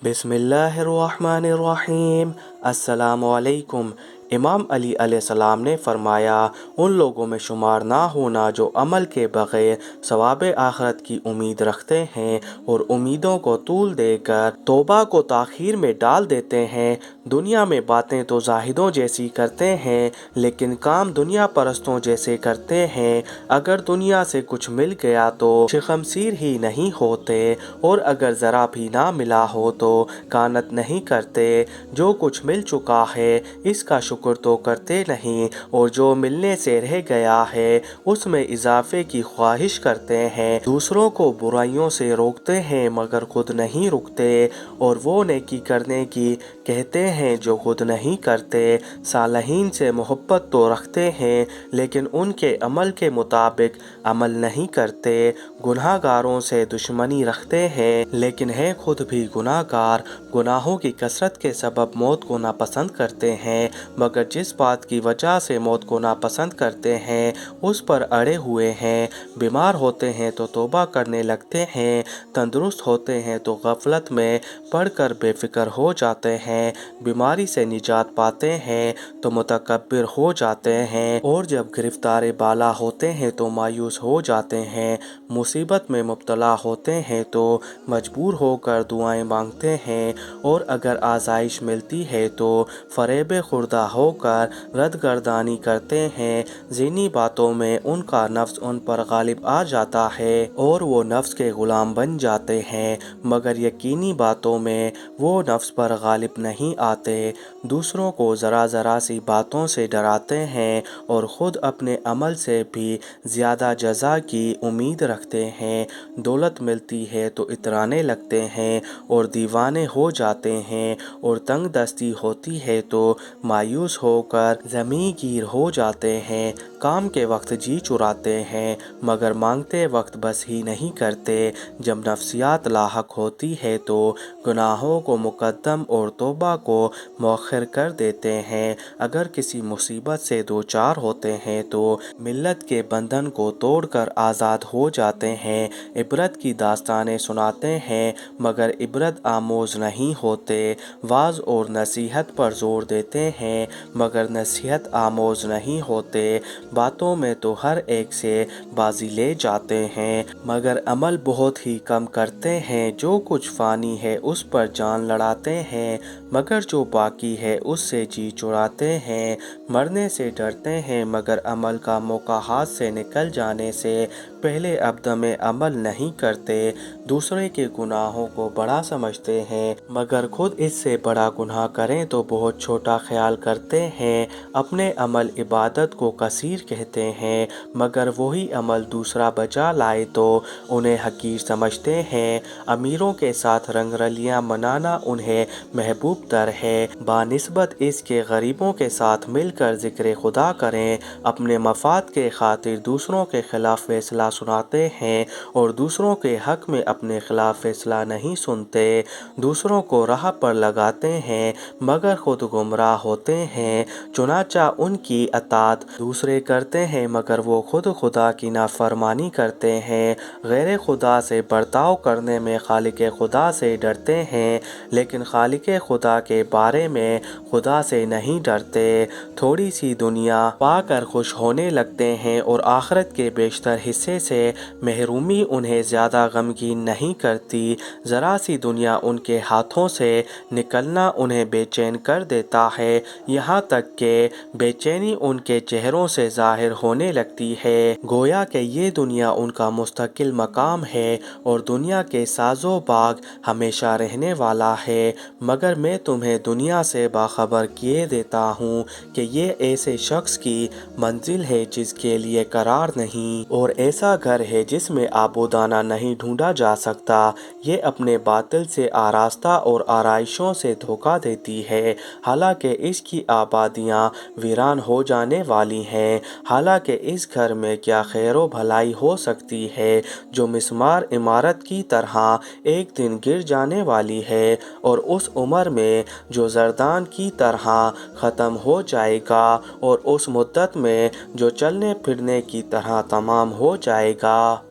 बिस्मिल्लाहिर्रहमानिर्रहीम। अस्सलामुअलैकुम। इमाम अली अलैहिस्सलाम ने फरमाया, उन लोगों में शुमार ना होना जो अमल के बग़ैर सवाब आखिरत की उम्मीद रखते हैं और उम्मीदों को तूल देकर तौबा को ताख़ीर में डाल देते हैं। दुनिया में बातें तो ज़ाहिदों जैसी करते हैं, लेकिन काम दुनिया परस्तों जैसे करते हैं। अगर दुनिया से कुछ मिल गया तो शमशीर ही नहीं होते, और अगर ज़रा भी ना मिला हो तो कानत नहीं करते। जो कुछ मिल चुका है इसका शुक्र तो करते नहीं, और जो मिलने से रह गया है उसमें इजाफे की ख्वाहिश करते हैं। दूसरों को बुराइयों से रोकते हैं मगर खुद नहीं रुकते, और वो नेकी करने की कहते हैं जो खुद नहीं करते। सालहीन से मोहब्बत तो रखते हैं लेकिन उनके अमल के मुताबिक अमल नहीं करते। गुनाहगारों से दुश्मनी रखते हैं लेकिन हैं खुद भी गुनाहगार। गुनाहों की कसरत के सबब मौत को नापसंद करते हैं, मगर जिस बात की वजह से मौत को नापसंद करते हैं उस पर अड़े हुए हैं। बीमार होते हैं तो तौबा करने लगते हैं, तंदुरुस्त होते हैं तो गफलत में पड़कर बेफिक्र हो जाते हैं। बीमारी से निजात पाते हैं तो मुतकब्बिर हो जाते हैं, और जब गिरफ्तार बाला होते हैं तो मायूस हो जाते हैं। मुसीबत में मुब्तला होते हैं तो मजबूर होकर दुआएं मांगते हैं, और अगर आज़ाइश मिलती है तो फरेब खुर्दा होकर रद्दगर्दानी करते हैं। ज़िनी बातों में उनका नफ्स उन पर गालिब आ जाता है और वो नफ्स के ग़ुलाम बन जाते हैं, मगर यकीनी बातों में वो नफ्स पर गालिब नहीं आते। दूसरों को ज़रा ज़रा सी बातों से डराते हैं और ख़ुद अपने अमल से भी ज़्यादा जज़ा की उम्मीद रखते हैं। दौलत मिलती है तो इतराने लगते हैं और दीवाने हो जाते हैं, और तंग दस्ती होती है तो मायूस होकर ज़मीगीर हो जाते हैं। काम के वक्त जी चुराते हैं मगर मांगते वक्त बस ही नहीं करते। जब नफ्सियात लाहक होती है तो गुनाहों को मुकद्दम और तौबा को मौखर कर देते हैं। अगर किसी मुसीबत से दो चार होते हैं तो मिल्लत के बंधन को तोड़कर आज़ाद हो जाते हैं। इबरत की दास्तानें सुनाते हैं मगर इबरत आमोज नहीं होते। वाज और नसीहत पर जोर देते हैं मगर नसीहत आमोज नहीं होते। बातों में तो हर एक से बाजी ले जाते हैं मगर अमल बहुत ही कम करते हैं। जो कुछ फ़ानी है उस पर जान लड़ाते हैं, मगर जो बाकी है उससे जी चुराते हैं। मरने से डरते हैं मगर अमल का मौका हाथ से निकल जाने से पहले अब्दम अमल नहीं करते। दूसरे के गुनाहों को बड़ा समझते हैं मगर खुद इससे बड़ा गुनाह करें तो बहुत छोटा ख्याल करते हैं। अपने अमल इबादत को कसीर कहते हैं मगर वही अमल दूसरा बजा लाए तो उन्हें हकीर समझते हैं। अमीरों के साथ रंगरलियां मनाना उन्हें महबूब तर है, बानिस्बत इसके गरीबों के साथ मिलकर ज़िक्र खुदा करें। अपने मफाद के खातिर दूसरों के खिलाफ फैसला सुनाते हैं और दूसरों के हक में अपने खिलाफ फैसला नहीं सुनते। दूसरों को राह पर लगाते हैं मगर खुद गुमराह होते हैं। चुनाचा उनकी अतात दूसरे करते हैं मगर वो खुद खुदा की नाफरमानी करते हैं। गैर खुदा से बर्ताव करने में खालिक खुदा से डरते हैं, लेकिन खालिक खुदा के बारे में खुदा से नहीं डरते। थोड़ी सी दुनिया पाकर खुश होने लगते हैं और आखिरत के बेशतर हिस्से से महरूमी उन्हें ज़्यादा गमगीन नहीं करती। ज़रा सी दुनिया उनके हाथों से निकलना उन्हें बेचैन कर देता है, यहाँ तक कि बेचैनी उनके चेहरों से ज़ाहिर होने लगती है। गोया कि ये दुनिया उनका मुस्तकिल मकाम है और दुनिया के साजो बाग हमेशा रहने वाला है। मगर मैं तुम्हें दुनिया से बाखबर किए देता हूँ कि ये ऐसे शख्स की मंजिल है जिसके लिए करार नहीं, और ऐसा घर है जिसमें आबोदाना नहीं ढूंढा जा सकता। ये अपने बातिल से आरास्ता और आराइशों से धोखा देती है, हालांकि इसकी आबादियाँ वीरान हो जाने वाली हैं। हालांकि इस घर में क्या खैरो भलाई हो सकती है जो मिस्मार इमारत की तरह एक दिन गिर जाने वाली है और उस उम्र में जो जरदान की तरह ख़त्म हो जाएगा और उस मुद्दत में जो चलने फिरने की तरह तमाम हो जाएगा।